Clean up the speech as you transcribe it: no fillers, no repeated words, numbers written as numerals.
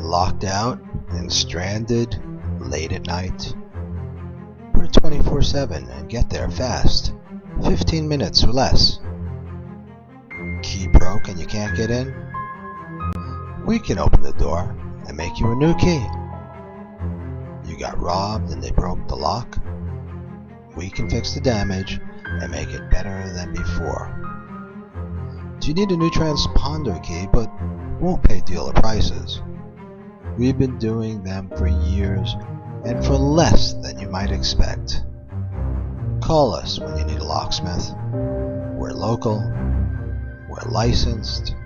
Locked out and stranded late at night? We're 24/7 and get there fast, 15 minutes or less. Key broke and you can't get in? We can open the door and make you a new key. You got robbed and they broke the lock? We can fix the damage and make it better than before. Do you need a new transponder key but won't pay dealer prices? We've been doing them for years and for less than you might expect. Call us when you need a locksmith. We're local, we're licensed,